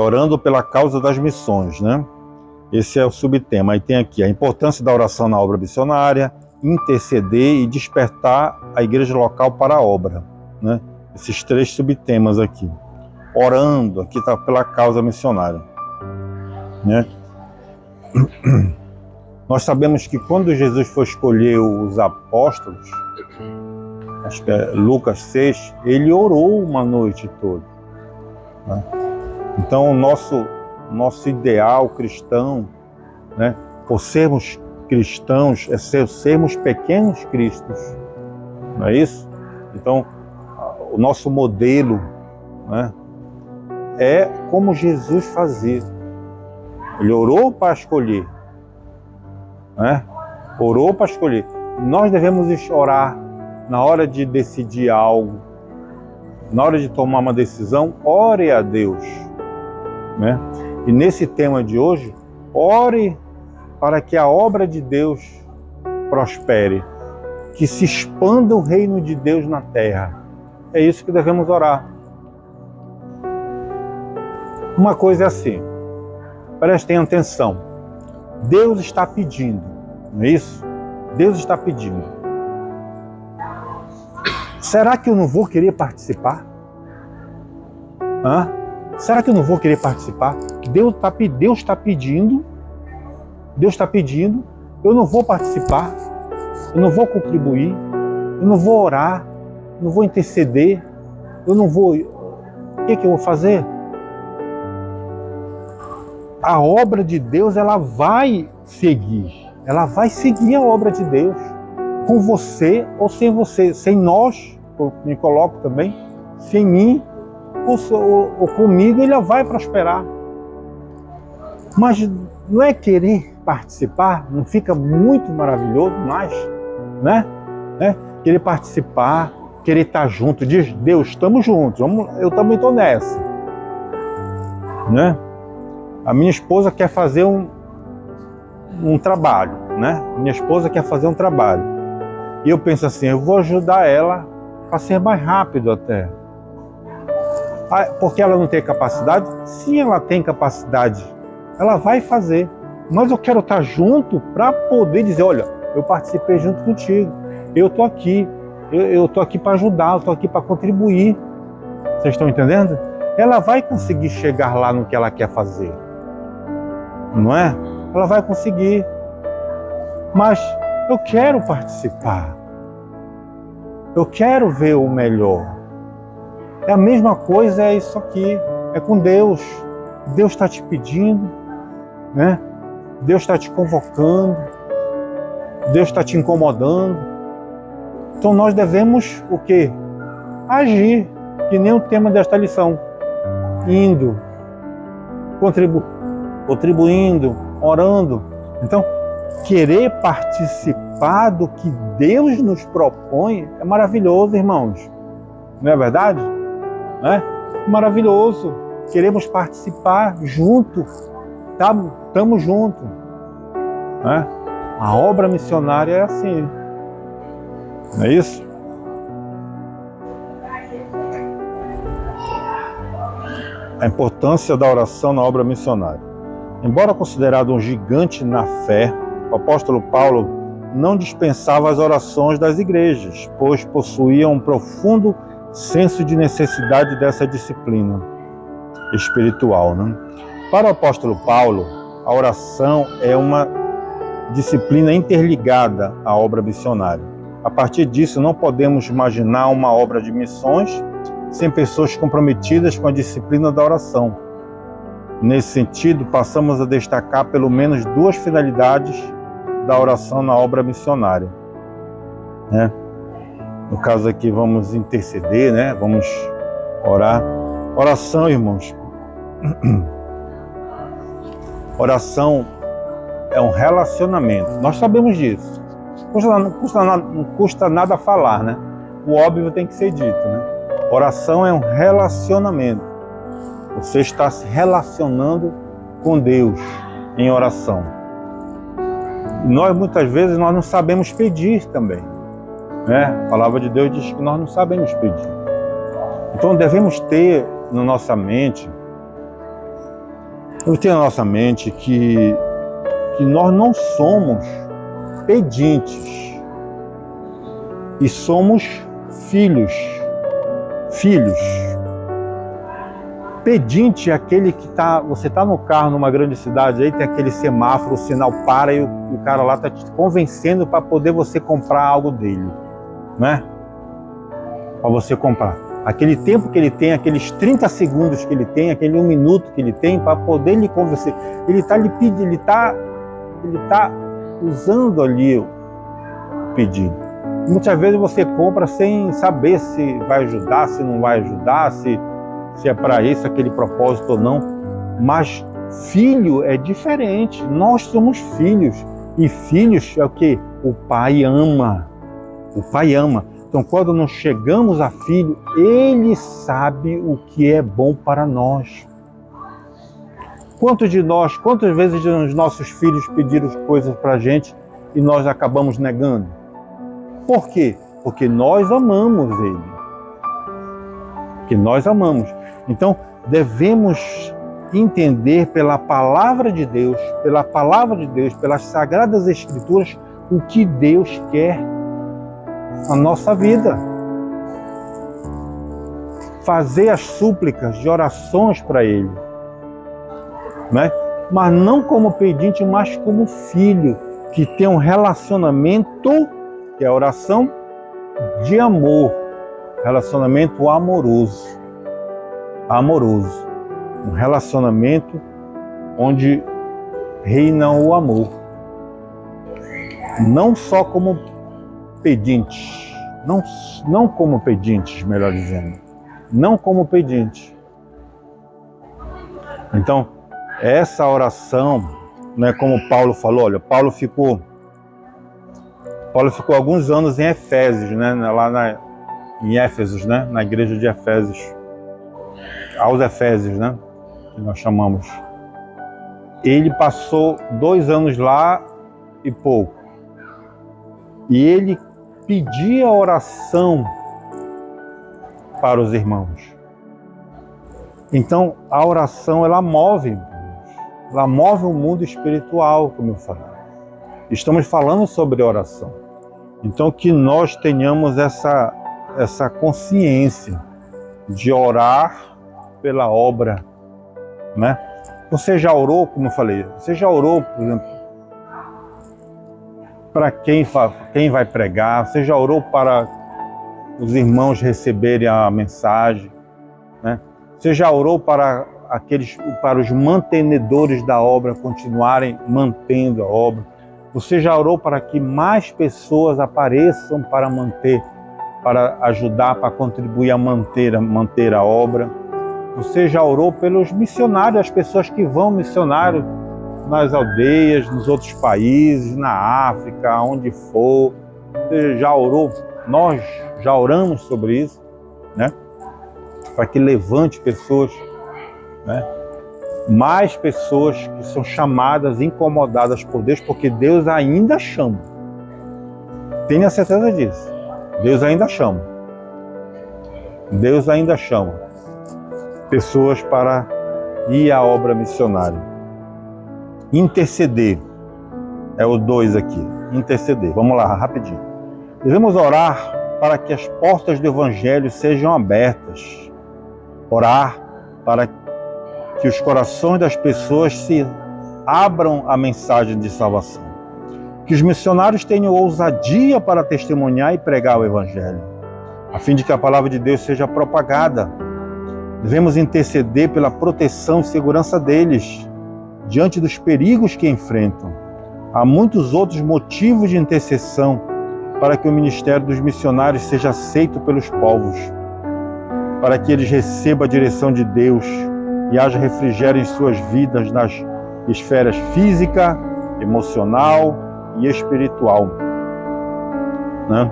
orando pela causa das missões, né? Esse é o subtema. Aí tem aqui a importância da oração na obra missionária, interceder e despertar a igreja local para a obra, né? Esses 3 subtemas aqui. Orando, aqui está pela causa missionária, né? Nós sabemos que quando Jesus foi escolher os apóstolos, acho que é Lucas 6, ele orou uma noite toda, né? Então, o nosso ideal cristão, né, por sermos cristãos, é sermos pequenos cristos, não é isso? Então, o nosso modelo, né, é como Jesus fazia. Ele orou para escolher, né? Orou para escolher. Nós devemos orar na hora de decidir algo, na hora de tomar uma decisão, ore a Deus, né? E nesse tema de hoje, ore para que a obra de Deus prospere, que se expanda o reino de Deus na terra. É isso que devemos orar. Uma coisa é assim, prestem atenção, Deus está pedindo, não é isso? Deus está pedindo. Será que eu não vou querer participar? Será que eu não vou querer participar? Deus está pedindo, eu não vou participar, eu não vou contribuir, eu não vou orar, eu não vou interceder, eu não vou... O que eu vou fazer? A obra de Deus, ela vai seguir a obra de Deus, com você ou sem você, sem nós, eu me coloco também, sem mim ou comigo, ele vai prosperar. Mas não é querer participar, não fica muito maravilhoso mais, né? Querer participar, querer estar junto, diz Deus, estamos juntos, eu também estou nessa, né? A minha esposa quer fazer um trabalho, né? Minha esposa quer fazer um trabalho. E eu penso assim, eu vou ajudar ela para ser mais rápido até. Porque ela não tem capacidade? Sim, ela tem capacidade. Ela vai fazer. Mas eu quero estar junto para poder dizer, olha, eu participei junto contigo. Eu estou aqui. Eu estou aqui para ajudar, eu estou aqui para contribuir. Vocês estão entendendo? Ela vai conseguir chegar lá no que ela quer fazer. Não é? Ela vai conseguir. Mas eu quero participar. Eu quero ver o melhor. É a mesma coisa, é isso aqui. É com Deus. Deus está te pedindo, né? Deus está te convocando. Deus está te incomodando. Então nós devemos o quê? Agir, que nem o tema desta lição. Indo, contribuindo, orando. Então, querer participar do que Deus nos propõe é maravilhoso, irmãos. Não é verdade? Maravilhoso. Queremos participar junto. Estamos juntos. A obra missionária é assim. Não é isso? A importância da oração na obra missionária. Embora considerado um gigante na fé, o apóstolo Paulo não dispensava as orações das igrejas, pois possuía um profundo senso de necessidade dessa disciplina espiritual, né? Para o apóstolo Paulo, a oração é uma disciplina interligada à obra missionária. A partir disso, não podemos imaginar uma obra de missões sem pessoas comprometidas com a disciplina da oração. Nesse sentido, passamos a destacar pelo menos 2 finalidades da oração na obra missionária, né? No caso aqui, vamos interceder, né? Vamos orar. Oração, irmãos. Oração é um relacionamento. Nós sabemos disso. Não custa nada falar, né? O óbvio tem que ser dito, né? Oração é um relacionamento. Você está se relacionando com Deus em oração. Nós, muitas vezes, nós não sabemos pedir também, né? A palavra de Deus diz que nós não sabemos pedir. Então, devemos ter na nossa mente Eu tenho na nossa mente que nós não somos pedintes e somos filhos. Filhos. Pedinte é aquele que você está no carro numa grande cidade, aí tem aquele semáforo, o sinal para e o cara lá está te convencendo para poder você comprar algo dele, né? Para você comprar. Aquele tempo que ele tem, aqueles 30 segundos que ele tem, aquele 1 minuto que ele tem para poder lhe convencer. Ele está lhe pedindo, ele está usando ali o pedido. Muitas vezes você compra sem saber se vai ajudar, se não vai ajudar, se é para isso aquele propósito ou não. Mas filho é diferente. Nós somos filhos. E filhos é o que? O pai ama. O pai ama. Então, quando nós chegamos a filho, ele sabe o que é bom para nós. Quantas vezes os nossos filhos pediram coisas para a gente e nós acabamos negando? Por quê? Porque nós amamos ele. Porque nós amamos. Então, devemos entender pela palavra de Deus, pelas Sagradas Escrituras, o que Deus quer na nossa vida. Fazer as súplicas de orações para Ele, né? Mas não como pedinte, mas como filho, que tem um relacionamento, que é a oração de amor, relacionamento amoroso. Amoroso. Um relacionamento onde reina o amor. Não só como pedintes, não como pedintes, melhor dizendo, não como pedintes. Então, essa oração, né, como Paulo falou, olha, Paulo ficou alguns anos em Efésios, né, em Éfesos, né, na igreja de Efésios, aos Efésios, né, que nós chamamos. Ele passou 2 anos lá e pouco. E ele pedia oração para os irmãos. Então, a oração, ela move o mundo espiritual, como eu falei. Estamos falando sobre oração. Então, que nós tenhamos essa consciência de orar pela obra, né? Você já orou, como eu falei, você já orou, por exemplo, para quem vai pregar, você já orou para os irmãos receberem a mensagem, né? Você já orou para os mantenedores da obra continuarem mantendo a obra? Você já orou para que mais pessoas apareçam para ajudar, para contribuir a manter a obra? Você já orou pelos missionários, as pessoas que vão missionário nas aldeias, nos outros países, na África, onde for? Você já orou? Nós já oramos sobre isso, né? Para que levante pessoas, né? Mais pessoas que são chamadas, incomodadas por Deus, porque Deus ainda chama. Tenha certeza disso. Deus ainda chama. Deus ainda chama pessoas para ir à obra missionária. Interceder. É o 2 aqui. Interceder. Vamos lá, rapidinho. Devemos orar para que as portas do Evangelho sejam abertas. Orar para que os corações das pessoas se abram à mensagem de salvação. Que os missionários tenham ousadia para testemunhar e pregar o Evangelho, a fim de que a palavra de Deus seja propagada. Devemos interceder pela proteção e segurança deles, diante dos perigos que enfrentam. Há muitos outros motivos de intercessão para que o ministério dos missionários seja aceito pelos povos, para que eles recebam a direção de Deus e haja refrigério em suas vidas nas esferas física, emocional e espiritual, né?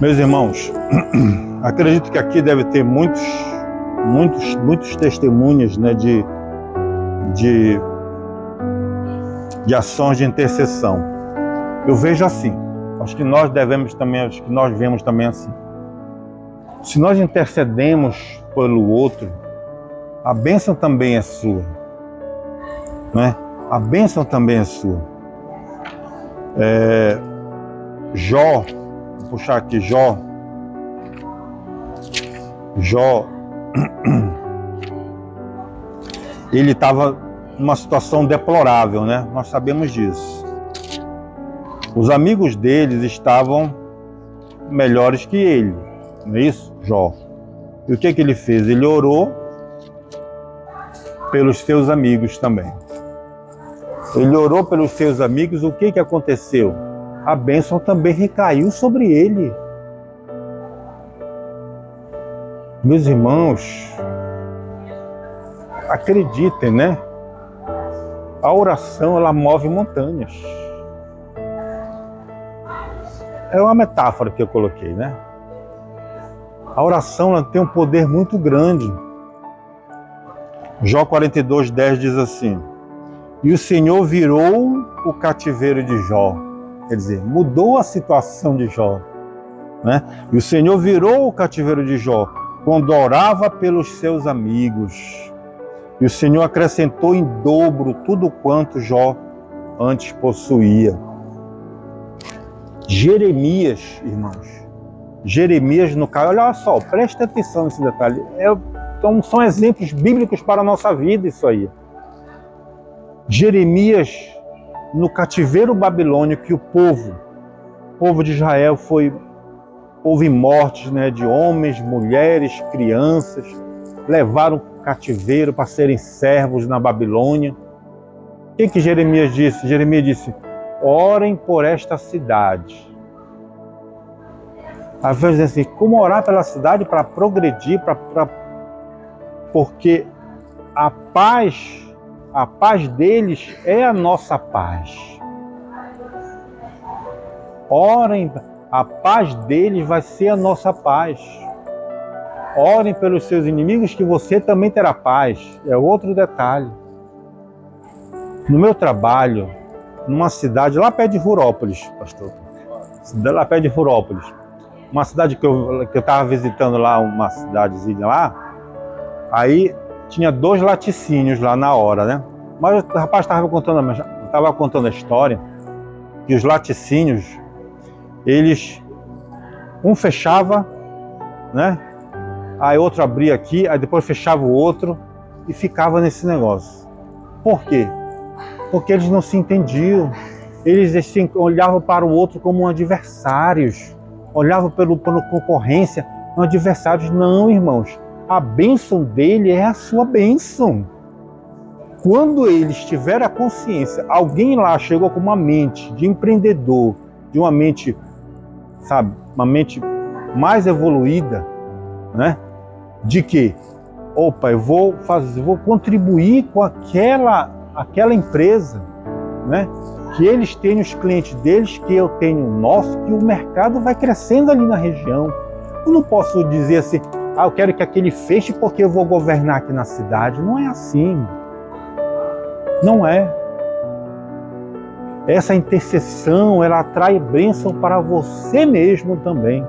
Meus irmãos, acredito que aqui deve ter muitos testemunhas, né, de ações de intercessão. Eu vejo assim, Acho que nós devemos também, acho que nós vemos também assim. Se nós intercedemos pelo outro, a bênção também é sua, né? A bênção também é sua. Jó, vou puxar aqui Jó. Jó, ele estava numa situação deplorável, né? Nós sabemos disso. Os amigos deles estavam melhores que ele, não é isso? Jó. E o que ele fez? Ele orou pelos seus amigos também. Ele orou pelos seus amigos, o que aconteceu? A bênção também recaiu sobre ele. Meus irmãos, acreditem, né? A oração, ela move montanhas. É uma metáfora que eu coloquei, né? A oração, ela tem um poder muito grande. Jó 42:10 diz assim: e o Senhor virou o cativeiro de Jó. Quer dizer, mudou a situação de Jó, né? E o Senhor virou o cativeiro de Jó quando orava pelos seus amigos. E o Senhor acrescentou em dobro tudo quanto Jó antes possuía. Jeremias, irmãos. Jeremias, no caso, olha só, presta atenção nesse detalhe. Então, são exemplos bíblicos para a nossa vida isso aí. Jeremias, no cativeiro babilônico, que o povo de Israel houve mortes, né, de homens, mulheres, crianças, levaram o cativeiro para serem servos na Babilônia. O que Jeremias disse? Jeremias disse: orem por esta cidade. Às vezes assim, como orar pela cidade para progredir, porque a paz deles é a nossa paz. Orem, a paz deles vai ser a nossa paz. Orem pelos seus inimigos que você também terá paz. É outro detalhe. No meu trabalho, numa cidade lá perto de Rurópolis, pastor, lá perto de Rurópolis, uma cidade que eu estava visitando lá, uma cidadezinha lá, aí tinha 2 laticínios lá na hora, né? Mas o rapaz estava contando a história que os laticínios, um fechava, né? Aí outro abria aqui, aí depois fechava o outro e ficava nesse negócio. Por quê? Porque eles não se entendiam. Eles assim, olhavam para o outro como adversários. Olhavam pela concorrência, como adversários. Não, irmãos. A bênção dele é a sua bênção. Quando eles tiveram a consciência, alguém lá chegou com uma mente de empreendedor, de uma mente, sabe, uma mente mais evoluída, né? De que, opa, eu vou contribuir com aquela empresa, né? Que eles têm os clientes deles, que eu tenho o nosso, que o mercado vai crescendo ali na região. Eu não posso dizer assim, eu quero que aquele feche porque eu vou governar aqui na cidade. Não é assim. Não é. Essa intercessão, ela atrai bênção para você mesmo também.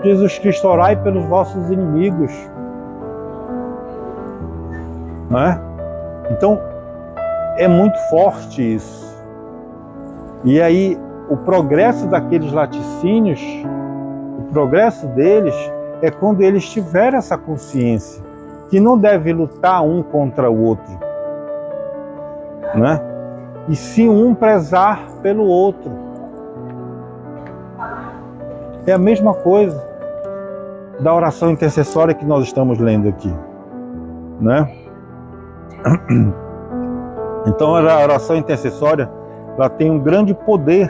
Jesus Cristo, orai pelos vossos inimigos. Não é? Então, é muito forte isso. E aí, o progresso daqueles laticínios, o progresso deles é quando eles tiverem essa consciência que não deve lutar um contra o outro, né? E sim um prezar pelo outro. É a mesma coisa da oração intercessória que nós estamos lendo aqui, né? Então a oração intercessória, ela tem um grande poder,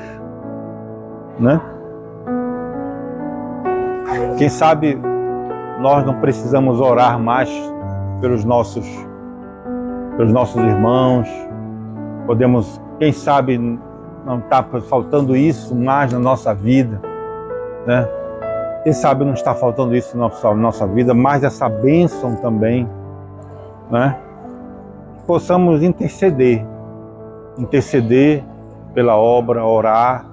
né? Quem sabe nós não precisamos orar mais pelos nossos irmãos. Podemos, quem sabe, não está faltando isso mais na nossa vida, né? Quem sabe não está faltando isso na nossa vida, mais essa bênção também, né? Possamos interceder pela obra, orar,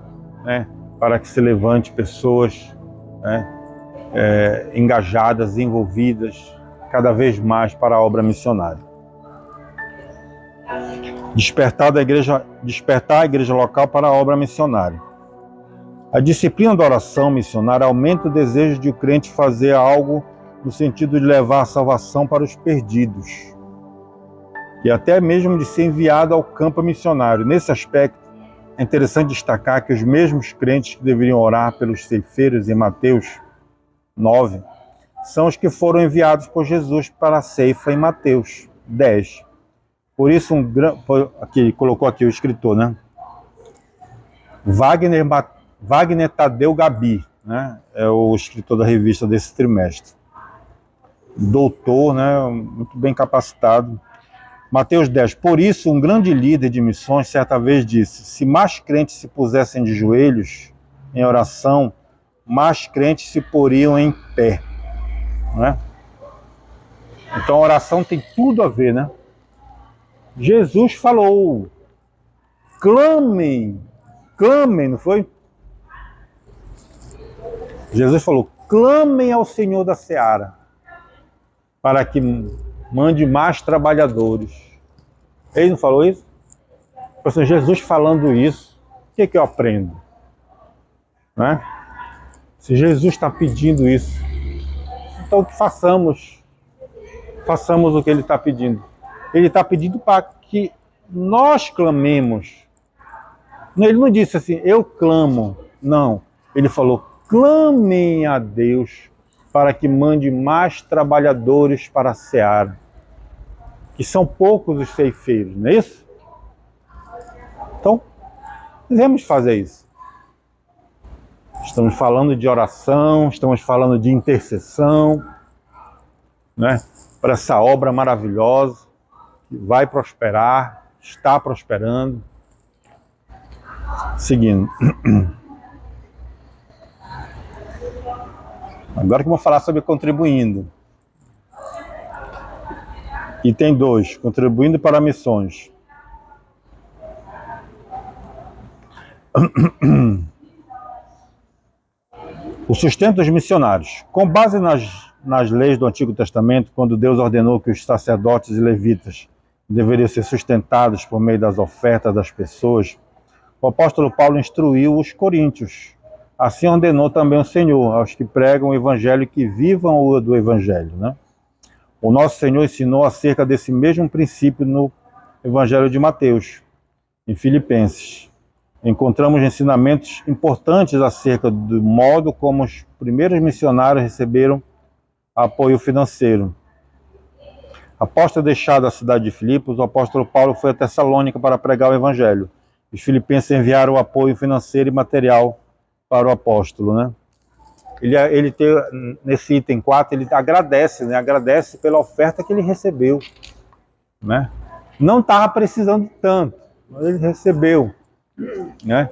né? para que se levante pessoas, né, engajadas, envolvidas cada vez mais para a obra missionária. Despertar a igreja local para a obra missionária. A disciplina da oração missionária aumenta o desejo de o crente fazer algo no sentido de levar a salvação para os perdidos e até mesmo de ser enviado ao campo missionário. Nesse aspecto, é interessante destacar que os mesmos crentes que deveriam orar pelos ceifeiros em Mateus 9 são os que foram enviados por Jesus para a ceifa em Mateus 10. Por isso, aqui colocou aqui o escritor, né? Wagner Tadeu Gabi, né? É o escritor da revista desse trimestre. Doutor, né? Muito bem capacitado. Mateus 10. Por isso, um grande líder de missões certa vez disse: se mais crentes se pusessem de joelhos em oração, mais crentes se poriam em pé. Né? Então a oração tem tudo a ver, né? Jesus falou: clamem, não foi? Jesus falou: clamem ao Senhor da Seara, para que mande mais trabalhadores. Ele não falou isso? Então, Jesus falando isso, o que eu aprendo? Né? Se Jesus está pedindo isso, então façamos o que ele está pedindo. Ele está pedindo para que nós clamemos. Ele não disse assim, eu clamo. Não. Ele falou, clamem a Deus para que mande mais trabalhadores para a seara. Que são poucos os ceifeiros, não é isso? Então, devemos fazer isso. Estamos falando de oração, estamos falando de intercessão, né? Para essa obra maravilhosa, que vai prosperar, está prosperando. Seguindo. Agora que eu vou falar sobre contribuindo. Item 2, contribuindo para missões. O sustento dos missionários. Com base nas leis do Antigo Testamento, quando Deus ordenou que os sacerdotes e levitas deveriam ser sustentados por meio das ofertas das pessoas, o apóstolo Paulo instruiu os coríntios. Assim ordenou também o Senhor aos que pregam o evangelho e que vivam do evangelho, né? O nosso Senhor ensinou acerca desse mesmo princípio no Evangelho de Mateus, em Filipenses. Encontramos ensinamentos importantes acerca do modo como os primeiros missionários receberam apoio financeiro. Após ter deixado a cidade de Filipos, o apóstolo Paulo foi a Tessalônica para pregar o Evangelho. Os filipenses enviaram apoio financeiro e material para o apóstolo, né? Ele tem, nesse item 4, ele agradece, né? Agradece pela oferta que ele recebeu, né? Não estava precisando tanto, mas ele recebeu, né?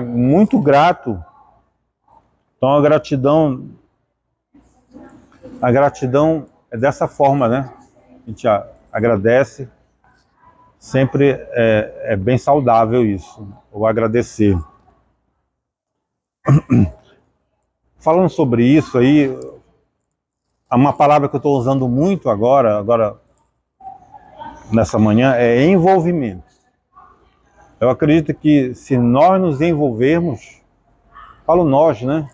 Muito grato. Então a gratidão é dessa forma, né? A gente agradece, sempre é bem saudável isso, o agradecer. Falando sobre isso aí, uma palavra que eu estou usando muito agora nessa manhã é envolvimento. Eu acredito que se nós nos envolvermos, falo nós, né?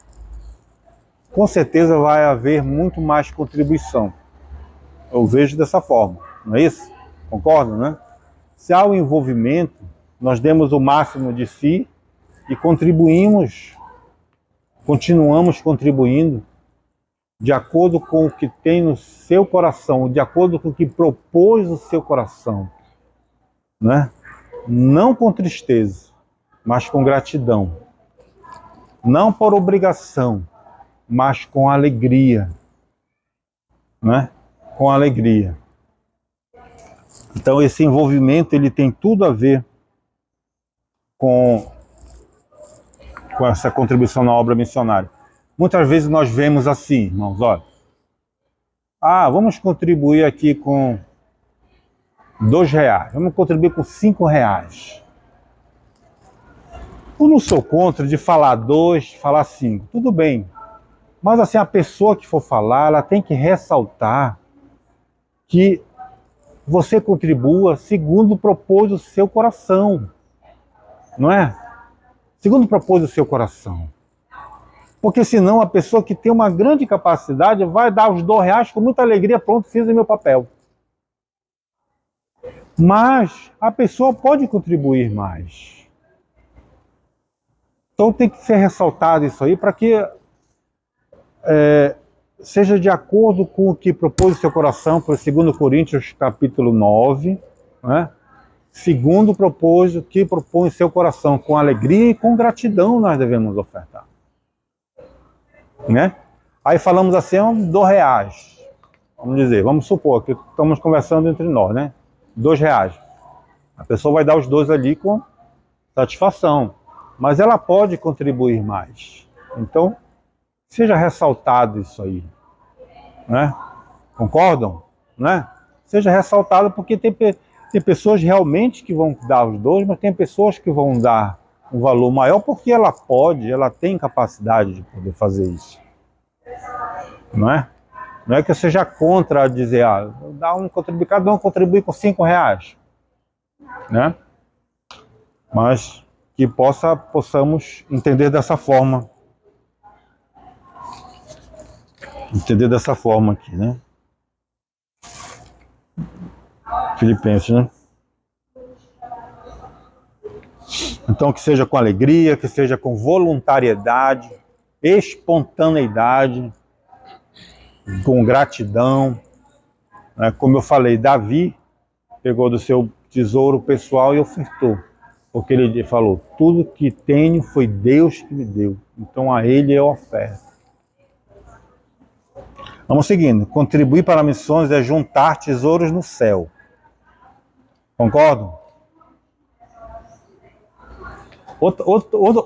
Com certeza vai haver muito mais contribuição. Eu vejo dessa forma, não é isso? Concordam, né? Se há o envolvimento, nós demos o máximo de si e continuamos contribuindo de acordo com o que tem no seu coração, de acordo com o que propôs o seu coração, né? Não com tristeza, mas com gratidão. Não por obrigação, mas com alegria, né? Com alegria. Então esse envolvimento ele tem tudo a ver com essa contribuição na obra missionária. Muitas vezes nós vemos assim, irmãos, olha, vamos contribuir aqui com R$2, vamos contribuir com R$5. Eu não sou contra de falar 2, falar 5, tudo bem. Mas assim, a pessoa que for falar, ela tem que ressaltar que você contribua segundo propôs o seu coração, não é? Segundo propôs o seu coração. Porque senão a pessoa que tem uma grande capacidade vai dar os R$ 2 com muita alegria, pronto, fiz o meu papel. Mas a pessoa pode contribuir mais. Então tem que ser ressaltado isso aí para que seja de acordo com o que propôs o seu coração, por 2 Coríntios capítulo 9, né? Segundo propôs o que propõe o seu coração, com alegria e com gratidão nós devemos ofertar. Né? Aí falamos assim, R$ 2. Vamos dizer, vamos supor que estamos conversando entre nós, né? R$ 2. A pessoa vai dar os 2 ali com satisfação, mas ela pode contribuir mais. Então, seja ressaltado isso aí, né? Concordam? Né? Seja ressaltado porque tem pessoas realmente que vão dar os 2, mas tem pessoas que vão dar um valor maior porque ela pode, ela tem capacidade de poder fazer isso. Não é? Não é que eu seja contra dizer, cada um contribui com R$ 5, né? Mas que possamos entender dessa forma. Entender dessa forma aqui, né? Filipenses, né? Então que seja com alegria, que seja com voluntariedade, espontaneidade, com gratidão. Né? Como eu falei, Davi pegou do seu tesouro pessoal e ofertou. Porque ele falou, tudo que tenho foi Deus que me deu. Então a ele eu oferto. Vamos seguindo. Contribuir para missões é juntar tesouros no céu. Concordam?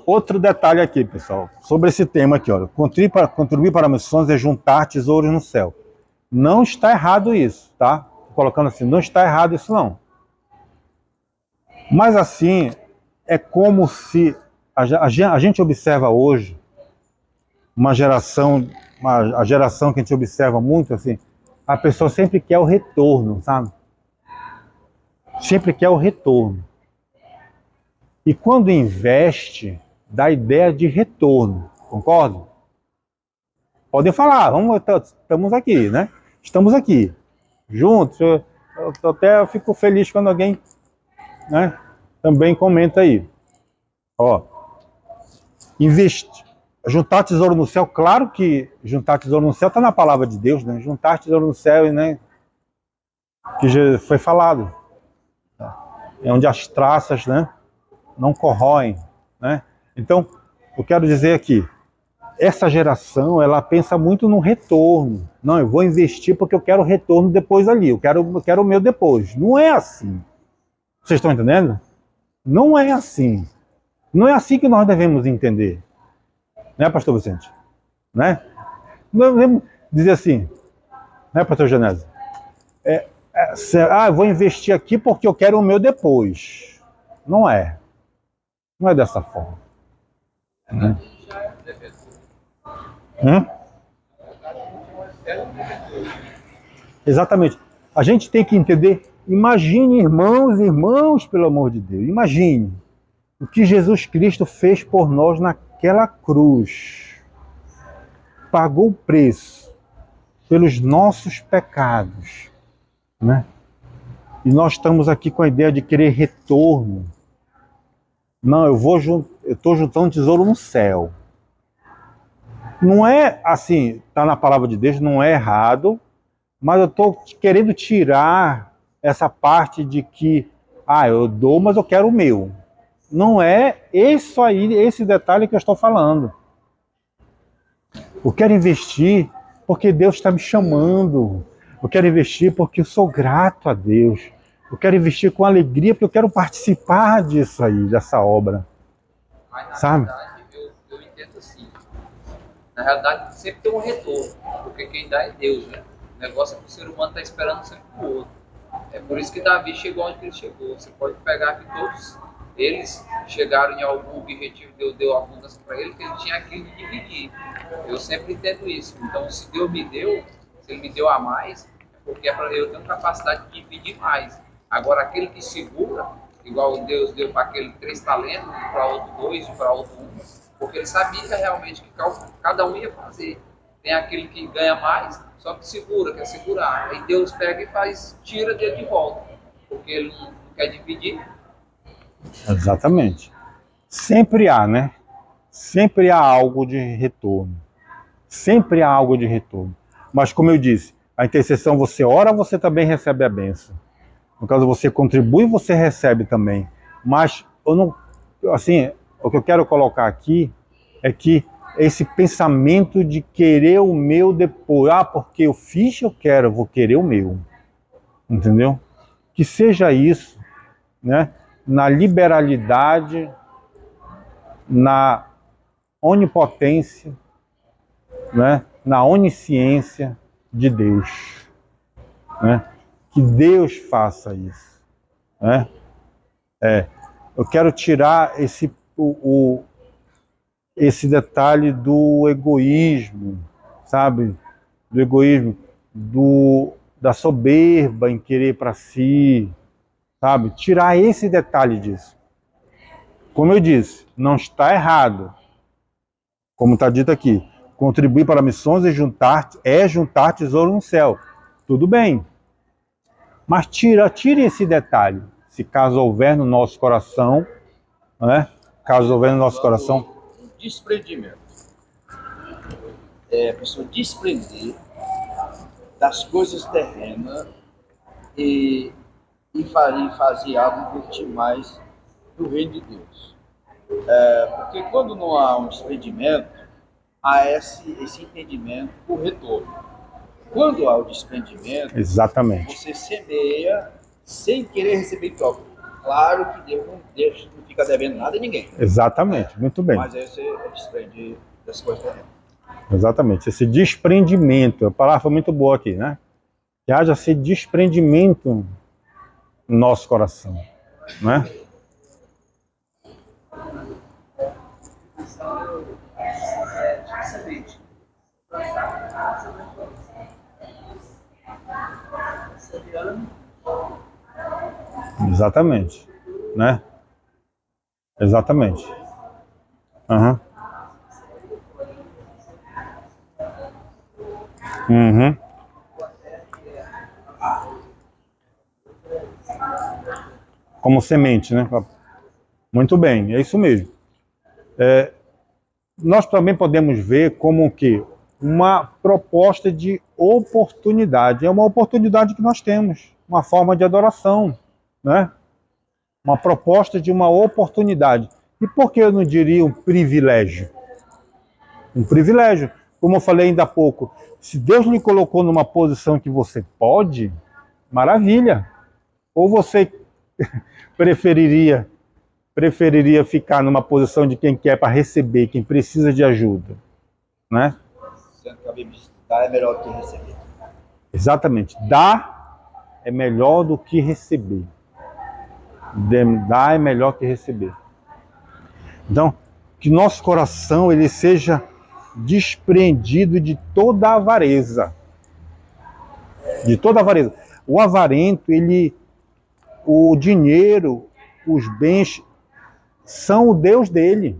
Outro detalhe aqui, pessoal, sobre esse tema aqui, olha. Contribuir para missões é juntar tesouros no céu. Não está errado isso, tá? Tô colocando assim, não está errado isso não. Mas assim, é como se a gente observa hoje a geração que a gente observa muito, assim, a pessoa sempre quer o retorno, sabe? Sempre quer o retorno. E quando investe, dá ideia de retorno, concordam? Podem falar, estamos aqui, né? Estamos aqui, juntos. Eu até fico feliz quando alguém, né, também comenta aí. Ó, juntar tesouro no céu, claro que juntar tesouro no céu está na palavra de Deus, né? Juntar tesouro no céu, né? Que já foi falado. É onde as traças, né, não corroem, né? Então, eu quero dizer aqui, essa geração, ela pensa muito no retorno. Não, eu vou investir porque eu quero retorno depois ali, eu quero o meu depois. Não é assim. Vocês estão entendendo? Não é assim. Não é assim que nós devemos entender. Né, pastor Vicente? Né? Nós devemos dizer assim, né, pastor Genésio? Eu vou investir aqui porque eu quero o meu depois. Não é. Não é dessa forma. Né? Exatamente. A gente tem que entender. Imagine, irmãos, pelo amor de Deus. Imagine o que Jesus Cristo fez por nós naquela cruz. Pagou o preço pelos nossos pecados, né? E nós estamos aqui com a ideia de querer retorno. Não, eu estou juntando tesouro no céu. Não é assim, está na palavra de Deus, não é errado, mas eu estou querendo tirar essa parte de que, eu dou, mas eu quero o meu. Não é isso aí, esse detalhe que eu estou falando. Eu quero investir porque Deus está me chamando. Eu quero investir porque eu sou grato a Deus. Eu quero investir com alegria porque eu quero participar disso aí, dessa obra. Mas, na sabe? verdade, eu entendo assim. Na realidade, sempre tem um retorno, porque quem dá é Deus, né? O negócio é que o ser humano está esperando sempre o outro. É por isso que Davi chegou onde ele chegou. Você pode pegar aqui todos eles chegaram em algum objetivo, Deus deu abundância para eles, que ele tinha aquilo de dividir. Eu sempre entendo isso. Então, se Deus me deu, se Ele me deu a mais, é porque eu tenho capacidade de dividir mais. Agora, aquele que segura, igual Deus deu para aquele 3 talentos, para outro 2 e para outro 1, porque Ele sabia realmente que cada um ia fazer. Tem aquele que ganha mais, só que segura, quer segurar. Aí Deus pega e faz, tira dele de volta, porque Ele não quer dividir. Exatamente. Sempre há, né? Sempre há algo de retorno. Sempre há algo de retorno. Mas como eu disse, a intercessão você ora, você também recebe a bênção. No caso, você contribui, você recebe também. Mas eu não, assim, o que eu quero colocar aqui é que esse pensamento de querer o meu depois, porque eu fiz, eu quero, eu vou querer o meu. Entendeu? Que seja isso, né? Na liberalidade, na onipotência, né? Na onisciência de Deus, né? Que Deus faça isso, né? Eu quero tirar esse detalhe do egoísmo, sabe? Do egoísmo, da soberba em querer para si, sabe? Tirar esse detalhe disso. Como eu disse, não está errado, como está dito aqui. Contribuir para missões e juntar tesouro no céu. Tudo bem. Mas tire esse detalhe. Se caso houver no nosso coração, né? Caso houver no nosso coração. Desprendimento. É a pessoa desprender das coisas terrenas e fazer algo curtir mais do reino de Deus. Porque quando não há um desprendimento, há esse entendimento do retorno. Quando há o desprendimento, Exatamente. você semeia sem querer receber em troca. Claro que Deus não fica devendo nada a ninguém. Exatamente, muito bem. Mas aí você desprende das coisas terrenas. Exatamente, esse desprendimento, a palavra foi muito boa aqui, né? Que haja esse desprendimento no nosso coração, né? Exatamente, né? Exatamente. Aham. Uhum. Como semente, né? Muito bem, é isso mesmo. Nós também podemos ver como que uma proposta de oportunidade. É uma oportunidade que nós temos, uma forma de adoração, né? Uma proposta de uma oportunidade. E por que eu não diria um privilégio? Um privilégio. Como eu falei ainda há pouco, se Deus lhe colocou numa posição que você pode, maravilha. Ou você preferiria ficar numa posição de quem quer para receber, quem precisa de ajuda, né? Sendo que a Bíblia diz, dar é melhor do que receber. Exatamente. Dar é melhor do que receber. Dar é melhor que receber. Então, que nosso coração ele seja desprendido de toda avareza. De toda avareza. O avarento, o dinheiro, os bens são o Deus dele.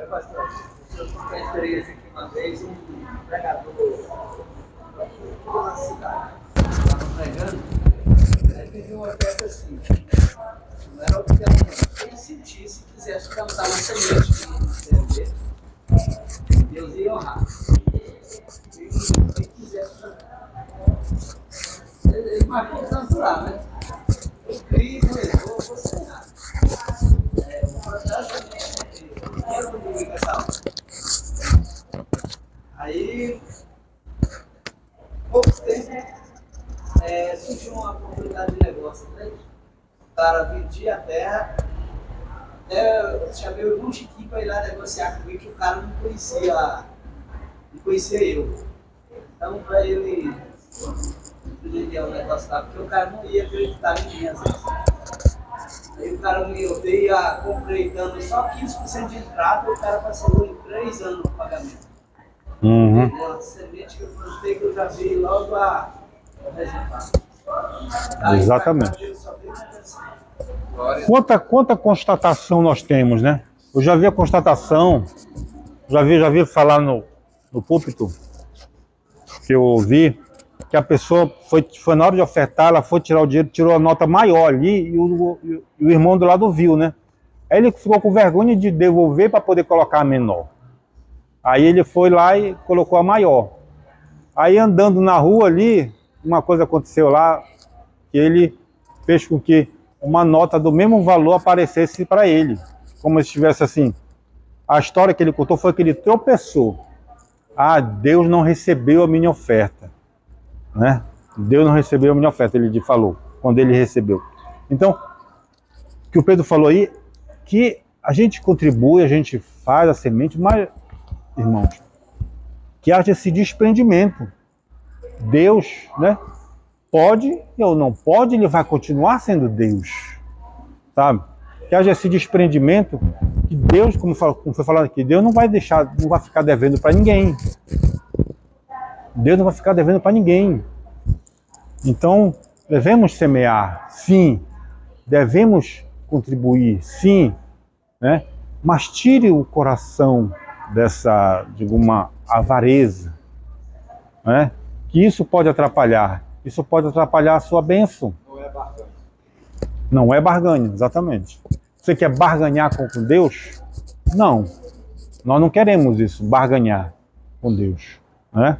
Pastor, eu tive uma experiência aqui uma vez, um pregador na cidade, estava pregando, aí teve uma oferta assim, não era o que ele sentisse, se quisesse plantar uma semente, entender? Deus ia honrar. Quem quisesse plantar. Ele marcou tanto lá, né? Eu criei, vou semear. Vou plantar a semente. Aí, pouco tempo, surgiu uma oportunidade de negócio, né? O cara vendia a terra, eu chamei o irmão Chiquinho para ir lá negociar comigo, que o cara não conhecia eu. Então, para ele entender o negócio lá, porque o cara não ia acreditar em mim, às vezes. Aí o cara me veio, comprei dando só 15% de entrada, o cara passou em 3 anos no pagamento. Uhum. Uma semente que eu plantei que eu já vi logo o resultado. Aí, Exatamente. Deus só veio acontecer. Quanta constatação nós temos, né? Eu já vi a constatação, já vi falar no púlpito, que eu ouvi, que a pessoa foi na hora de ofertar, ela foi tirar o dinheiro, tirou a nota maior ali e o irmão do lado viu, né? Aí ele ficou com vergonha de devolver para poder colocar a menor. Aí ele foi lá e colocou a maior. Aí andando na rua ali, uma coisa aconteceu lá, que ele fez com que uma nota do mesmo valor aparecesse para ele. Como se estivesse assim. A história que ele contou foi que ele tropeçou. Ah, Deus não recebeu a minha oferta. Né? Deus não recebeu a minha oferta, ele falou, quando ele recebeu. Então, o que o Pedro falou aí, que a gente contribui, a gente faz a semente, mas, irmãos, que haja esse desprendimento. Deus, né? Pode ou não pode, ele vai continuar sendo Deus, sabe? Que haja esse desprendimento, que Deus, como foi falado aqui, Deus não vai deixar, não vai ficar devendo para ninguém. Deus não vai ficar devendo para ninguém. Então, devemos semear, sim. Devemos contribuir, sim, né? Mas tire o coração dessa, de uma avareza, né? Que isso pode atrapalhar. Isso pode atrapalhar a sua bênção. Não é barganha. Não é barganha, exatamente. Você quer barganhar com Deus? Não. Nós não queremos isso, barganhar com Deus, né?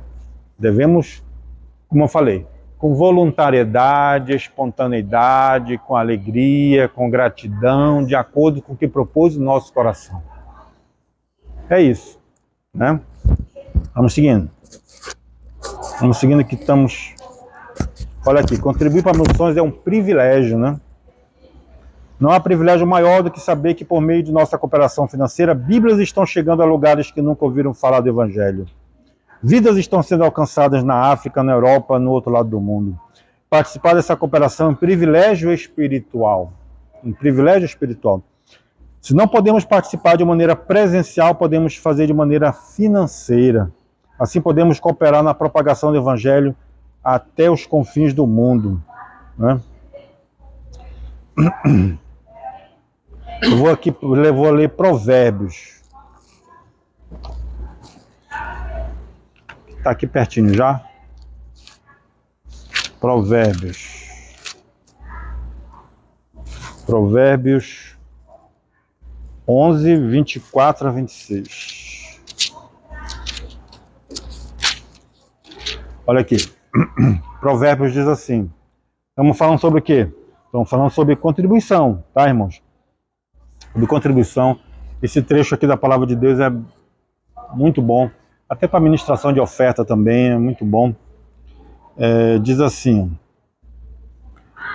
Devemos, como eu falei, com voluntariedade, espontaneidade, com alegria, com gratidão, de acordo com o que propôs o nosso coração. É isso, né? Vamos seguindo. Vamos seguindo que estamos... Olha aqui, contribuir para missões é um privilégio, né? Não há privilégio maior do que saber que por meio de nossa cooperação financeira, Bíblias estão chegando a lugares que nunca ouviram falar do Evangelho. Vidas estão sendo alcançadas na África, na Europa, no outro lado do mundo. Participar dessa cooperação é um privilégio espiritual. Um privilégio espiritual. Se não podemos participar de maneira presencial, podemos fazer de maneira financeira. Assim podemos cooperar na propagação do Evangelho até os confins do mundo, né? Eu vou ler Provérbios. Está aqui pertinho já. Provérbios 11, 24 a 26. Olha aqui. Provérbios diz assim. Estamos falando sobre o quê? Estamos falando sobre contribuição, tá, irmãos? Sobre contribuição. Esse trecho aqui da palavra de Deus é muito bom. Até para administração de oferta também é muito bom. Diz assim,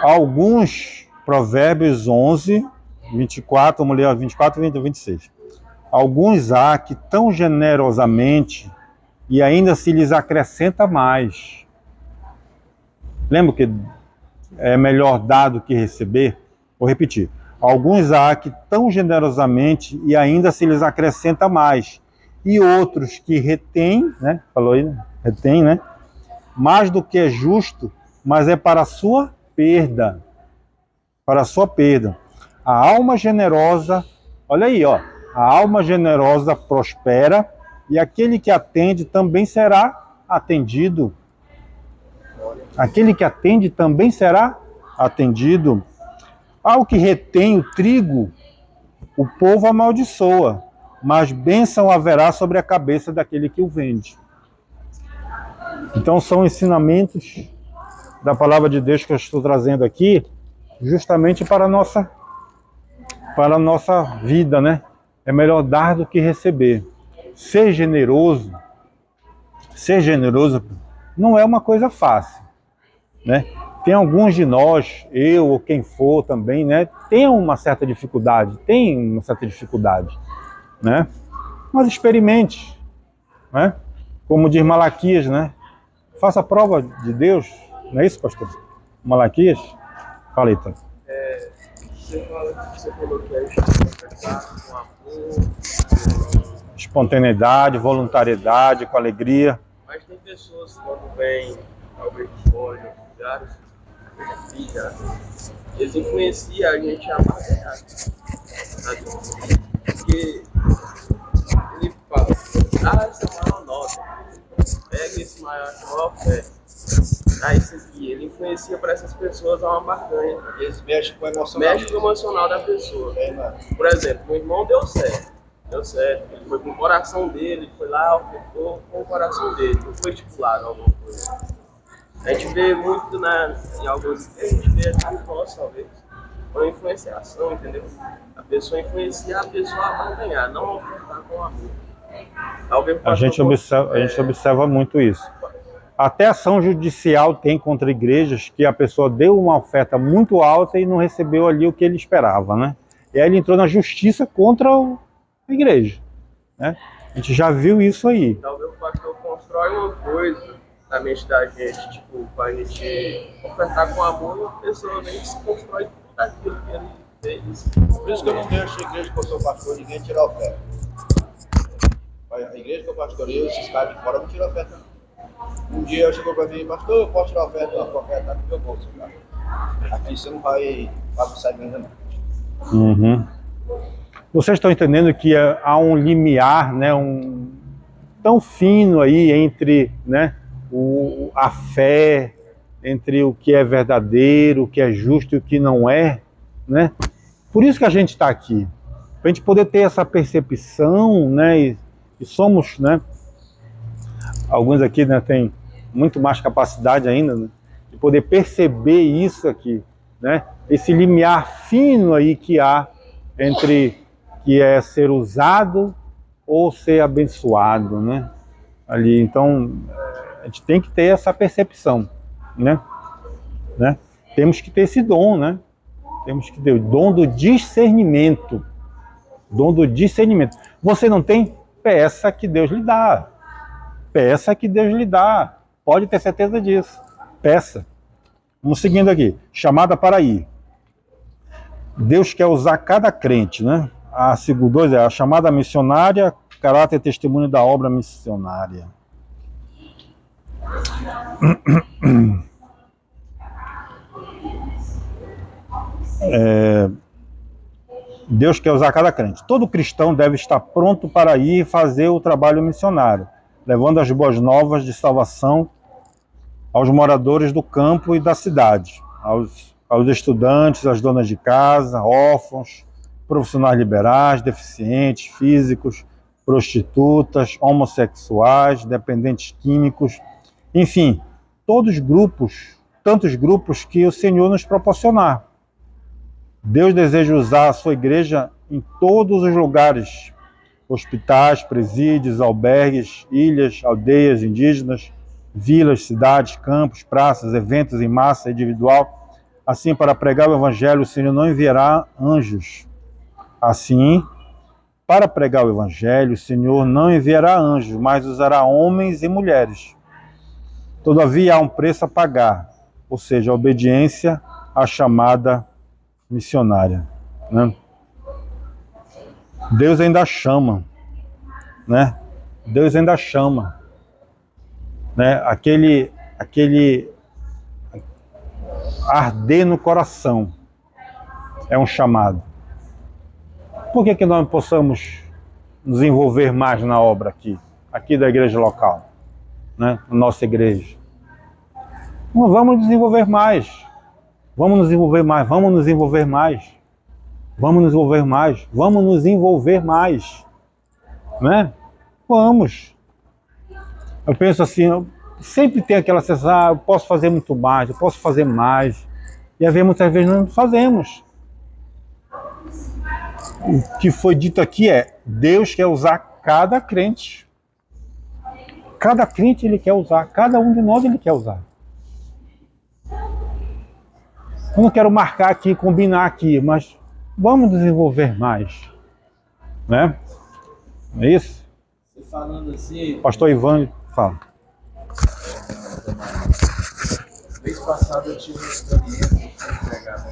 alguns Provérbios 11, 24, vamos ler 24 e 26. Alguns há que tão generosamente e ainda se lhes acrescenta mais. Lembra que é melhor dar do que receber? Vou repetir. Alguns há que tão generosamente e ainda se lhes acrescenta mais. E outros que retêm, né? Falou aí, né? Retém, né? Mais do que é justo, mas é para a sua perda. Para a sua perda. A alma generosa, olha aí, ó. A alma generosa prospera e aquele que atende também será atendido. Aquele que atende também será atendido. Ao que retém o trigo, o povo amaldiçoa, mas bênção haverá sobre a cabeça daquele que o vende. Então são ensinamentos da palavra de Deus que eu estou trazendo aqui, justamente para a nossa vida, né? É melhor dar do que receber. Ser generoso não é uma coisa fácil, né? Tem alguns de nós, eu ou quem for também, né? Tem uma certa dificuldade, né? Mas experimente, né? Como diz Malaquias, né? Faça a prova de Deus, não é isso, pastor? Malaquias? Fala aí, então. Você falou que a gente tem que tratar com amor, Espontaneidade, voluntariedade, com alegria. mas tem pessoas que quando vêm talvez de fora, de outros lugares, eles influenciam a gente a amar a verdade, sabe? Porque ele fala, essa é a maior nota, pega esse maior fé, dá isso aqui. Ele influencia para essas pessoas a uma barganha. Eles mexem com o emocional. Mexe com o emocional da pessoa. É, mano. Por exemplo, meu irmão deu certo. Ele foi com o coração dele, foi lá, ofertou com o coração dele, não foi estipulado alguma coisa. A gente vê muito em alguns igrejas, a gente vê aqui em nós, talvez, uma influenciação, entendeu? A pessoa influencia a pessoa a ganhar, não ofertar com amor. Talvez A gente observa muito isso. Até ação judicial tem contra igrejas que a pessoa deu uma oferta muito alta e não recebeu ali o que ele esperava, né? E aí ele entrou na justiça contra a igreja, né? A gente já viu isso aí. Talvez o pastor constrói uma coisa na mente da gente, tipo, pra gente ofertar com amor, e a pessoa nem se constrói tudo aquilo que ele fez. Por isso que eu não deixo a igreja que eu sou pastor, ninguém tira oferta. A igreja que eu pastoreio, esses caras de fora não tiram oferta. Um dia eu chegou pra mim, pastor, eu posso tirar oferta? Não, a oferta tá no meu bolso, cara. Aqui você não vai bagunçar a igreja, não. Uhum. Vocês estão entendendo que há um limiar, né, tão fino aí entre, né, a fé, entre o que é verdadeiro, o que é justo e o que não é, né? Por isso que a gente está aqui, para a gente poder ter essa percepção, né, e somos, né, alguns aqui, né, têm muito mais capacidade ainda, né, de poder perceber isso aqui, né, esse limiar fino aí que há entre que é ser usado ou ser abençoado, né? Ali, então, a gente tem que ter essa percepção, né? Temos que ter esse dom, né? Temos que ter o dom do discernimento. Dom do discernimento. Você não tem? Peça que Deus lhe dá. Peça que Deus lhe dá. Pode ter certeza disso. Peça. Vamos seguindo aqui. Chamada para ir. Deus quer usar cada crente, né? A segundo 2 é a chamada missionária, caráter e testemunho da obra missionária. Deus quer usar cada crente. Todo cristão deve estar pronto para ir e fazer o trabalho missionário, levando as boas novas de salvação aos moradores do campo e da cidade, aos estudantes, às donas de casa, órfãos, profissionais liberais, deficientes, físicos, prostitutas, homossexuais, dependentes químicos, enfim, tantos grupos que o Senhor nos proporcionar. Deus deseja usar a sua igreja em todos os lugares, hospitais, presídios, albergues, ilhas, aldeias indígenas, vilas, cidades, campos, praças, eventos em massa individual. Assim, para pregar o evangelho, o Senhor não enviará anjos. Assim, para pregar o evangelho, o Senhor não enviará anjos, mas usará homens e mulheres. Todavia, há um preço a pagar, ou seja, a obediência à chamada missionária, né? Deus ainda chama, né? Deus ainda chama, né? Aquele arder no coração é um chamado. Por que nós não possamos nos envolver mais na obra aqui da igreja local, né? Na nossa igreja? Vamos desenvolver mais. Vamos nos envolver mais, vamos nos envolver mais. Vamos nos envolver mais, vamos nos envolver mais, né? Vamos. Eu penso assim, eu sempre tem aquela sensação, eu posso fazer muito mais, eu posso fazer mais. E às vezes, muitas vezes nós não fazemos. O que foi dito aqui é, Deus quer usar cada crente. Cada crente Ele quer usar, cada um de nós Ele quer usar. Eu não quero marcar aqui, combinar aqui, mas vamos desenvolver mais, né? Não é isso? Você falando assim... Pastor Ivan, fala. Mês passado eu tive uma experiência de pregar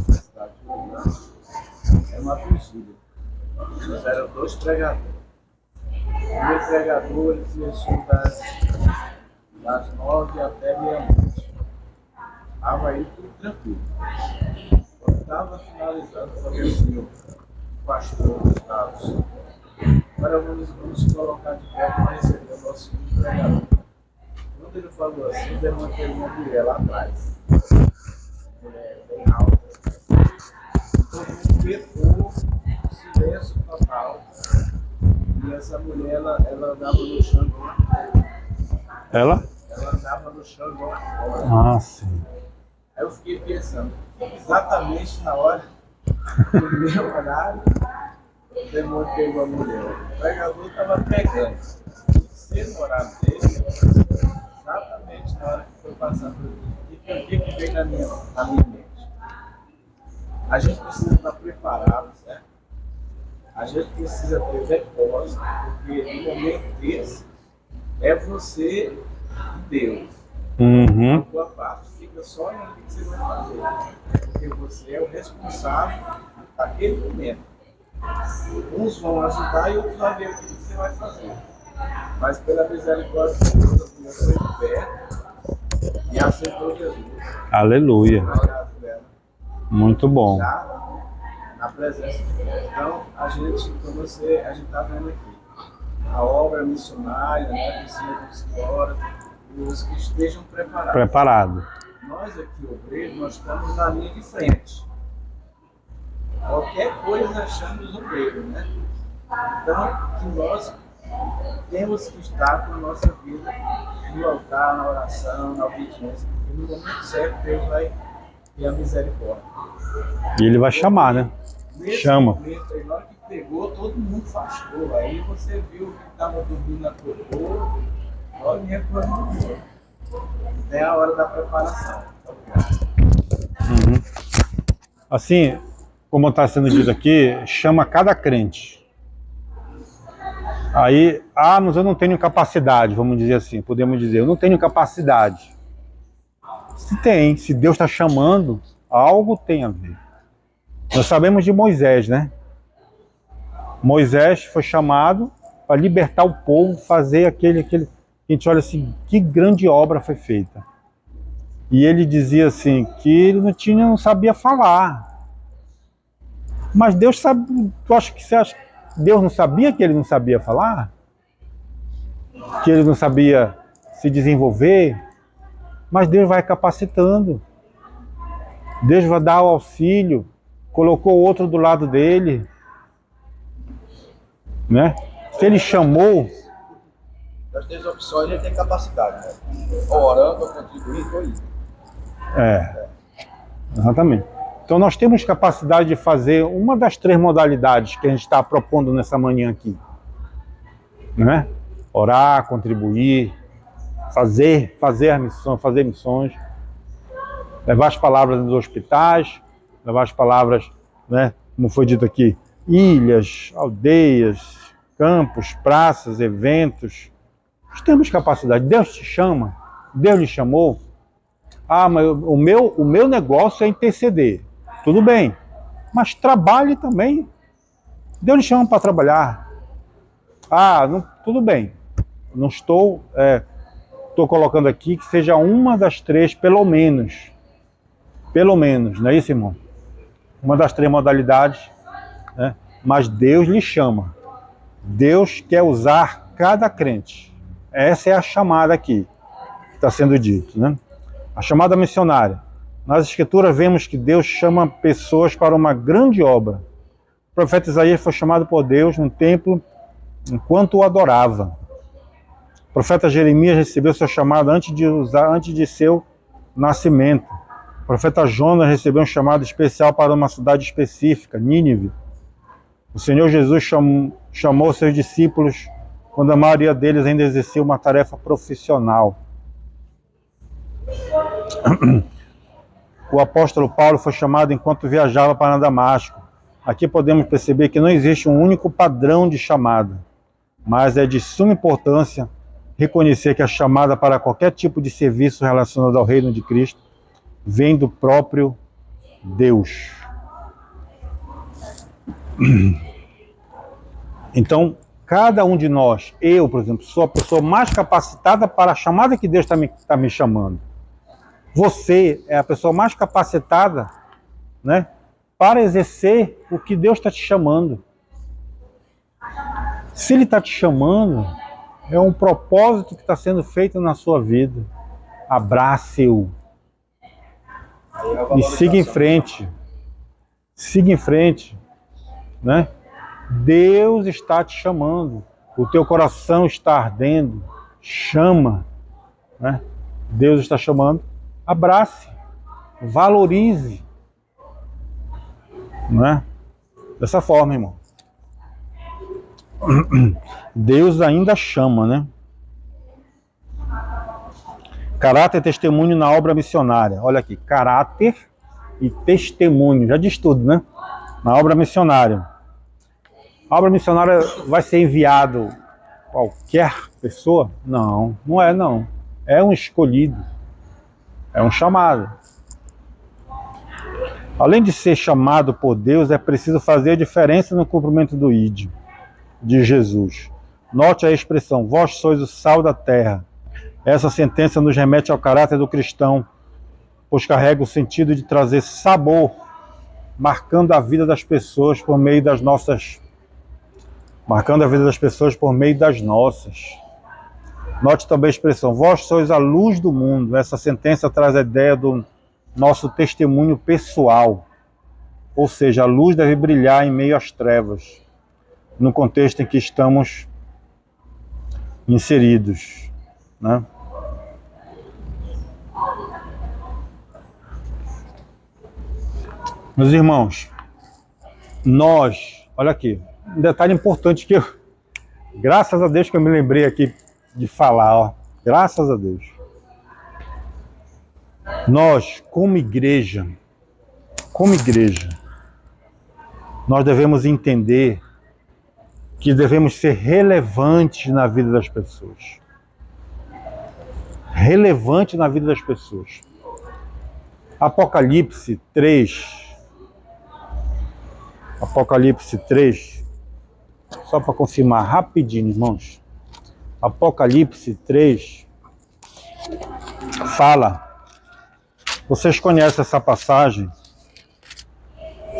na cidade É uma vigília. Nós eram 2 pregadores. O primeiro pregador ele começou das 9 até meia-noite. Estava aí tudo tranquilo. Quando estava finalizando, falei assim, o pastor Gustavo, agora vamos colocar de pé para receber o nosso segundo pregador. Quando ele falou assim, eu levantei uma mulher lá atrás. Mulher bem alta. Todo mundo quietou, silêncio total. E essa mulher, ela andava no chão igual uma cobra. Ela? Ela andava no chão igual uma cobra. Ah, sim. Aí eu fiquei pensando, exatamente na hora do meu horário, o demônio pegou a mulher. O pregador estava pregando. Se no horário dele, exatamente na hora que foi passando, o que veio na minha mente? A gente precisa estar preparado, certo? A gente precisa ter depósito, porque no momento desse é você e Deus. Uhum. A tua parte fica só no que você vai fazer, porque você é o responsável daquele momento. Uns vão ajudar e outros vão ver o que você vai fazer. Mas pela misericórdia de Deus, a mulher foi de pé e aceitou Jesus. Aleluia. Na hora dela. Muito bom. Já na presença de Deus. Então, a gente está vendo aqui a obra missionária, né, que ensina psicólogos, os que estejam preparados. Preparado. Nós aqui, obreiros, nós estamos na linha de frente. Qualquer coisa achamos obreiros, né? Então, que nós temos que estar com a nossa vida no altar, na oração, na obediência, porque no momento certo Deus vai ter a misericórdia. E ele vai chamar, né? Nesse Chama. momento aí, na hora que pegou, todo mundo afastou. Aí você viu que estava dormindo, acordou, olha minha coisa dormiu. É a hora da preparação. Uhum. Assim, como está sendo dito aqui, chama cada crente. Aí, mas eu não tenho capacidade, vamos dizer assim, podemos dizer, eu não tenho capacidade. Se tem, se Deus está chamando, algo tem a ver. Nós sabemos de Moisés, né? Moisés foi chamado para libertar o povo, fazer aquele... A gente olha assim, que grande obra foi feita. E ele dizia assim, que ele não sabia falar. Mas Deus sabe, você acha que Deus não sabia que ele não sabia falar? Que ele não sabia se desenvolver? Mas Deus vai capacitando. Deus vai dar o auxílio. Colocou outro do lado dele. Né? Se ele chamou... Das 3 opções, ele tem capacidade, né? Ou orando, ou contribuindo, ou indo. Exatamente. Então nós temos capacidade de fazer uma das 3 modalidades que a gente está propondo nessa manhã aqui. Né? Orar, contribuir, fazer a missão, fazer missões, levar as palavras nos hospitais, levar as palavras, né, como foi dito aqui, ilhas, aldeias, campos, praças, eventos. Nós temos capacidade. Deus te chama, Deus lhe chamou. Mas o meu negócio é interceder. Tudo bem, mas trabalhe também. Deus lhe chama para trabalhar. Tudo bem. Não estou colocando aqui que seja uma das 3, pelo menos. Pelo menos, não é isso, irmão? Uma das 3 modalidades, né? Mas Deus lhe chama. Deus quer usar cada crente. Essa é a chamada aqui, que está sendo dito, né? A chamada missionária. Nas Escrituras vemos que Deus chama pessoas para uma grande obra. O profeta Isaías foi chamado por Deus no templo enquanto o adorava. O profeta Jeremias recebeu seu chamado antes de seu nascimento. O profeta Jonas recebeu um chamado especial para uma cidade específica, Nínive. O Senhor Jesus chamou seus discípulos quando a maioria deles ainda exercia uma tarefa profissional. O apóstolo Paulo foi chamado enquanto viajava para Damasco. Aqui podemos perceber que não existe um único padrão de chamada, mas é de suma importância reconhecer que a chamada para qualquer tipo de serviço relacionado ao reino de Cristo vem do próprio Deus. Então, cada um de nós, eu, por exemplo, sou a pessoa mais capacitada para a chamada que Deus está me chamando. Você é a pessoa mais capacitada, né, para exercer o que Deus está te chamando. Se Ele está te chamando, é um propósito que está sendo feito na sua vida. Abrace-o e siga em frente. Siga em frente, né? Deus está te chamando. O teu coração está ardendo. Chama, né? Deus está chamando. Abrace, valorize, né? Dessa forma, irmão. Deus ainda chama, né? Caráter e testemunho na obra missionária. Olha aqui, caráter e testemunho. Já diz tudo, né? Na obra missionária. A obra missionária vai ser enviado qualquer pessoa? Não, não é não. É um escolhido. É um chamado. Além de ser chamado por Deus, é preciso fazer a diferença no cumprimento do ID de Jesus. Note a expressão, vós sois o sal da terra. Essa sentença nos remete ao caráter do cristão, pois carrega o sentido de trazer sabor, marcando a vida das pessoas por meio das nossas. Note também a expressão, vós sois a luz do mundo. Essa sentença traz a ideia do nosso testemunho pessoal, ou seja, a luz deve brilhar em meio às trevas, no contexto em que estamos inseridos, né? Meus irmãos, nós, olha aqui, um detalhe importante que eu, graças a Deus que eu me lembrei aqui de falar, ó, graças a Deus. Nós, como igreja, nós devemos entender que devemos ser relevantes na vida das pessoas. Relevante na vida das pessoas. Apocalipse 3, só para confirmar rapidinho, irmãos. Apocalipse 3 fala, vocês conhecem essa passagem,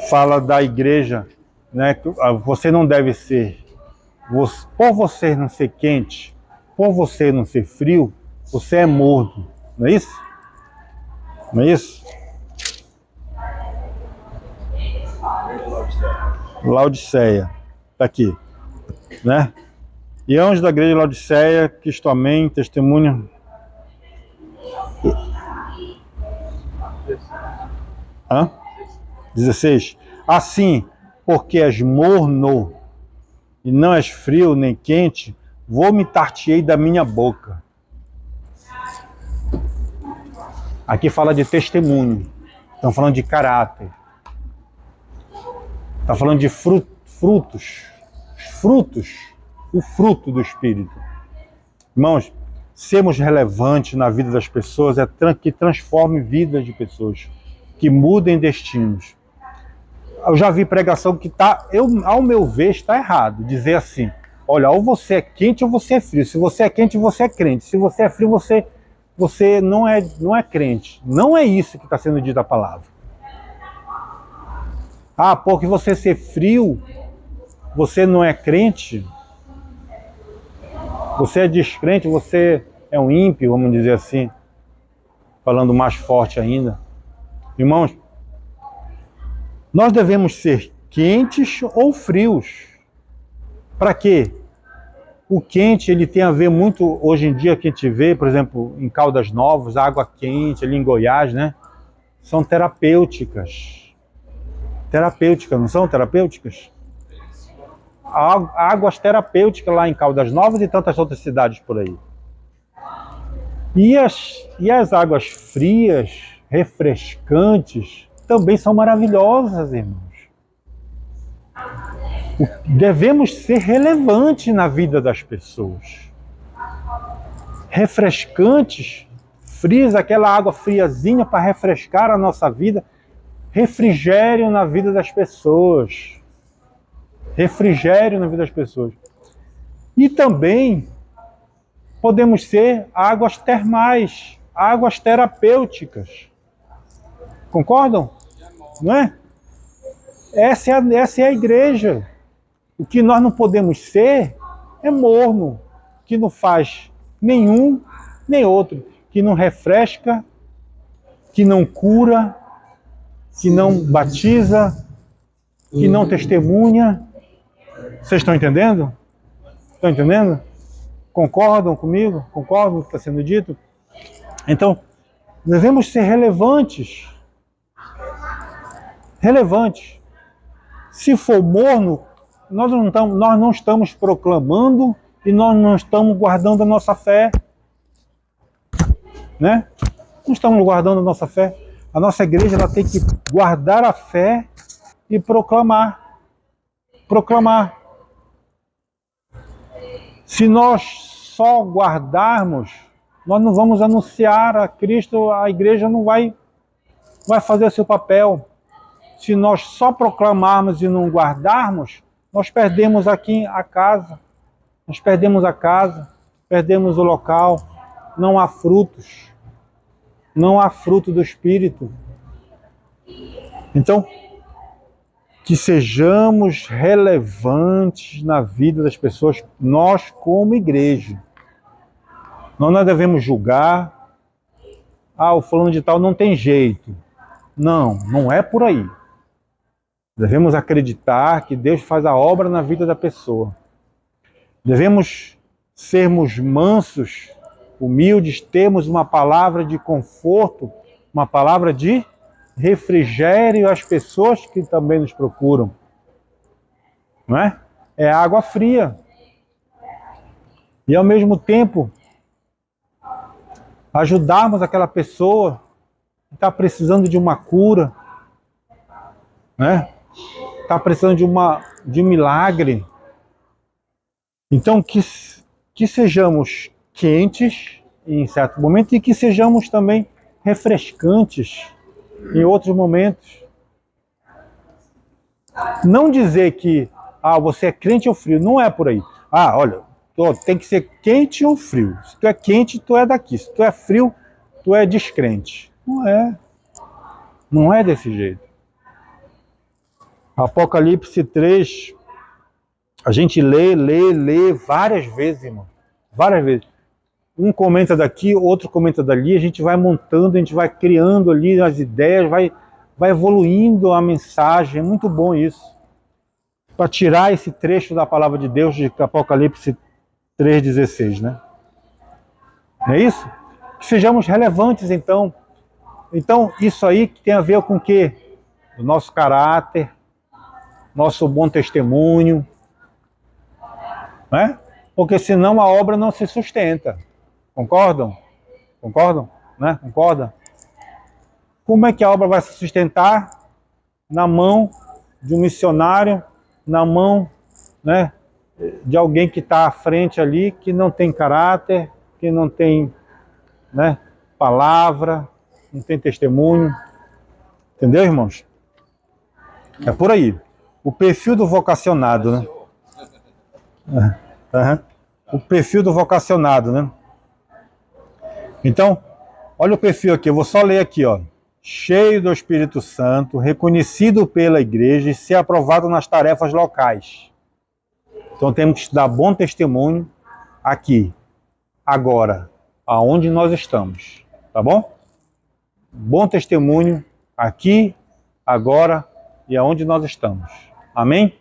fala da igreja, né, que você não deve ser, por você não ser quente, por você não ser frio, você é morno, não é isso? Não é isso? Laodiceia, está aqui, né? E anjo da igreja de Laodiceia, que isto amém, testemunha. 16. Assim, porque és morno e não és frio nem quente, vomitar-te-ei da minha boca. Aqui fala de testemunho, estão falando de caráter, está falando de frutos, o fruto do Espírito. Irmãos, sermos relevantes na vida das pessoas é que transforme vidas de pessoas, que mudem destinos. Eu já vi pregação que ao meu ver, está errado, dizer assim, olha, ou você é quente ou você é frio. Se você é quente, você é crente. Se você é frio, você não é crente. Não é isso que está sendo dito a palavra. Ah, porque você ser frio, você não é crente? Você é descrente, você é um ímpio, vamos dizer assim, falando mais forte ainda. Irmãos, nós devemos ser quentes ou frios. Para quê? O quente, ele tem a ver muito, hoje em dia, que a gente vê, por exemplo, em Caldas Novas, água quente, ali em Goiás, né? São terapêuticas. Terapêuticas, não são terapêuticas? Águas terapêuticas lá em Caldas Novas e tantas outras cidades por aí. E as águas frias, refrescantes, também são maravilhosas, irmãos. Devemos ser relevantes na vida das pessoas. Refrescantes, frias, aquela água friazinha para refrescar a nossa vida, refrigério na vida das pessoas. refrigério na vida das pessoas. E também podemos ser águas termais, águas terapêuticas. Concordam? Não é? Essa é a igreja. O que nós não podemos ser é morno, que não faz nenhum nem outro, que não refresca, que não cura, que não batiza, que não testemunha. Vocês estão entendendo? Estão entendendo? Concordam comigo? Concordam com o que está sendo dito? Então, devemos ser relevantes. Relevantes. Se for morno, nós não estamos proclamando e nós não estamos guardando a nossa fé. Né? Não estamos guardando a nossa fé. A nossa igreja ela tem que guardar a fé e proclamar. Proclamar. Se nós só guardarmos, nós não vamos anunciar a Cristo, a igreja não vai fazer o seu papel. Se nós só proclamarmos e não guardarmos, nós perdemos aqui a casa. Nós perdemos a casa, perdemos o local. Não há frutos. Não há fruto do Espírito. Então, que sejamos relevantes na vida das pessoas, nós como igreja. Nós não devemos julgar. O fulano de tal não tem jeito. Não, não é por aí. Devemos acreditar que Deus faz a obra na vida da pessoa. Devemos sermos mansos, humildes, termos uma palavra de conforto, uma palavra de refrigério às pessoas que também nos procuram. Não é? É água fria. E ao mesmo tempo, ajudarmos aquela pessoa que está precisando de uma cura, né? Está precisando de um milagre. Então, que sejamos quentes em certo momento e que sejamos também refrescantes em outros momentos. Não dizer que você é crente ou frio, não é por aí. Olha, tem que ser quente ou frio. Se tu é quente, tu é daqui. Se tu é frio, tu é descrente. Não é. Não é desse jeito. Apocalipse 3, a gente lê várias vezes, irmão. Várias vezes. Um comenta daqui, outro comenta dali, a gente vai montando, a gente vai criando ali as ideias, vai evoluindo a mensagem. É muito bom isso. Para tirar esse trecho da palavra de Deus de Apocalipse 3,16, né? Não é isso? Que sejamos relevantes, então. Então, isso aí que tem a ver com o quê? O nosso caráter, nosso bom testemunho, né? Porque senão a obra não se sustenta. Concordam? Concordam? Né? Concorda? Como é que a obra vai se sustentar? Na mão de um missionário, na mão, né, de alguém que está à frente ali, que não tem caráter, que não tem, né, palavra, não tem testemunho. Entendeu, irmãos? É por aí. O perfil do vocacionado, né? O perfil do vocacionado, né? Então, olha o perfil aqui, eu vou só ler aqui, ó. Cheio do Espírito Santo, reconhecido pela igreja e ser aprovado nas tarefas locais. Então temos que dar bom testemunho aqui, agora, aonde nós estamos, tá bom? Bom testemunho aqui, agora e aonde nós estamos. Amém?